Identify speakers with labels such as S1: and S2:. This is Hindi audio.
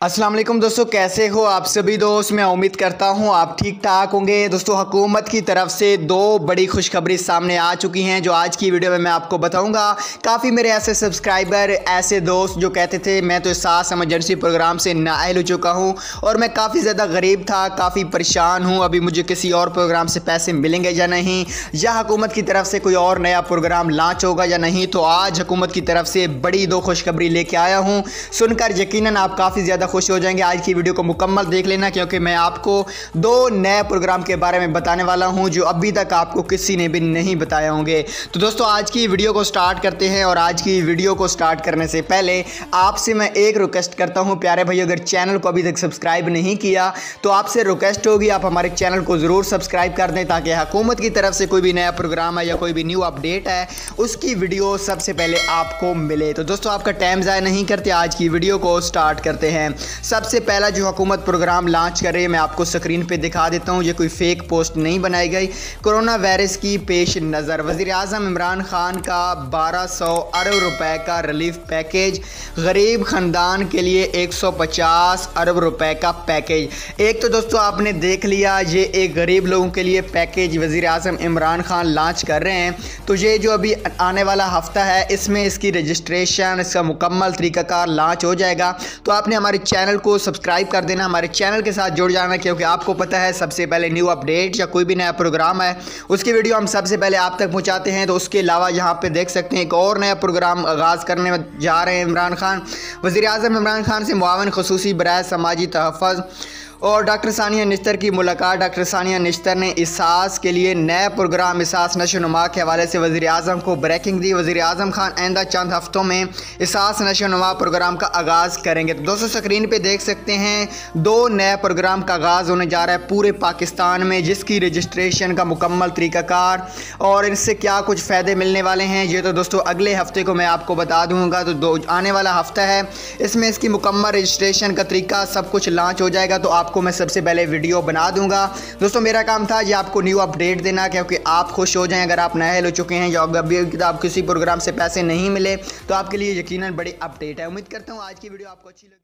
S1: अस्सलाम वालेकुम दोस्तों, कैसे हो आप सभी दोस्त। मैं उम्मीद करता हूं आप ठीक ठाक होंगे। दोस्तों, हुकूमत की तरफ से दो बड़ी खुशखबरी सामने आ चुकी हैं जो आज की वीडियो में मैं आपको बताऊंगा। काफ़ी मेरे ऐसे सब्सक्राइबर, ऐसे दोस्त जो कहते थे मैं तो सास एमरजेंसी प्रोग्राम से नाअहल हो चुका हूं और मैं काफ़ी ज़्यादा गरीब था, काफ़ी परेशान हूँ, अभी मुझे किसी और प्रोग्राम से पैसे मिलेंगे या नहीं, या हुकूमत की तरफ से कोई और नया प्रोग्राम लॉन्च होगा या नहीं। तो आज हुकूमत की तरफ से बड़ी दो खुशखबरी लेके आया हूँ। सुनकर यकीनन आप काफ़ी ज़्यादा खुश हो जाएंगे। आज की वीडियो को मुकम्मल देख लेना क्योंकि मैं आपको दो नए प्रोग्राम के बारे में बताने वाला हूं जो अभी तक आपको किसी ने भी नहीं बताए होंगे। तो दोस्तों, आज की वीडियो को स्टार्ट करते हैं और आज की वीडियो को स्टार्ट करने से पहले आपसे मैं एक रिक्वेस्ट करता हूं प्यारे भाई, अगर चैनल को अभी तक सब्सक्राइब नहीं किया तो आपसे रिक्वेस्ट होगी आप हमारे चैनल को ज़रूर सब्सक्राइब कर दें ताकि हुकूमत की तरफ से कोई भी नया प्रोग्राम है या कोई भी न्यू अपडेट है उसकी वीडियो सबसे पहले आपको मिले। तो दोस्तों, आपका टाइम ज़ाया नहीं करते, आज की वीडियो को स्टार्ट करते हैं। सबसे पहला जो हुकूमत प्रोग्राम लॉन्च कर रही है मैं आपको स्क्रीन पे दिखा देता हूँ। ये कोई फेक पोस्ट नहीं बनाई गई। कोरोना वायरस की पेश नज़र वज़ीर आज़म इमरान खान का 1200 अरब रुपए का रिलीफ पैकेज, गरीब ख़ानदान के लिए 150 अरब रुपए का पैकेज। एक तो दोस्तों आपने देख लिया, ये एक गरीब लोगों के लिए पैकेज वज़ीर आज़म इमरान खान लॉन्च कर रहे हैं। तो ये जो अभी आने वाला हफ्ता है इसमें इसकी रजिस्ट्रेशन, इसका मुकम्मल तरीक़ाकार लॉन्च हो जाएगा। तो आपने हमारे चैनल को सब्सक्राइब कर देना, हमारे चैनल के साथ जुड़ जाना क्योंकि आपको पता है सबसे पहले न्यू अपडेट या कोई भी नया प्रोग्राम है उसकी वीडियो हम सबसे पहले आप तक पहुंचाते हैं। तो उसके अलावा यहाँ पे देख सकते हैं एक और नया प्रोग्राम आगाज़ करने जा रहे हैं इमरान खान। वज़ीर आज़म इमरान खान से मुआवन ख़ुसूसी बराए समाजी तहफ़्फ़ुज़ और डॉक्टर सानिया निश्तर की मुलाकात। डॉक्टर सानिया निश्तर ने इसास के लिए नए प्रोग्राम इसास नशोनुमा के हवाले से वज़ीर आज़म को ब्रेकिंग दी। वज़ीर आज़म खान आइंदा चंद हफ्तों में इसास नशोनुमा प्रोग्राम का आगाज़ करेंगे। तो दोस्तों, स्क्रीन पे देख सकते हैं दो नए प्रोग्राम का आगाज़ होने जा रहा है पूरे पाकिस्तान में, जिसकी रजिस्ट्रेशन का मुकम्मल तरीक़ाकार और इनसे क्या कुछ फ़ायदे मिलने वाले हैं ये तो दोस्तों अगले हफ्ते को मैं आपको बता दूँगा। तो आने वाला हफ्ता है, इसमें इसकी मुकम्मल रजिस्ट्रेशन का तरीका सब कुछ लॉन्च हो जाएगा। तो आपको मैं सबसे पहले वीडियो बना दूंगा। दोस्तों, मेरा काम था ये आपको न्यू अपडेट देना क्योंकि आप खुश हो जाएं अगर आप नाअहल हो चुके हैं या अभी आप किसी प्रोग्राम से पैसे नहीं मिले तो आपके लिए यकीनन बड़ी अपडेट है। उम्मीद करता हूँ आज की वीडियो आपको अच्छी लगी।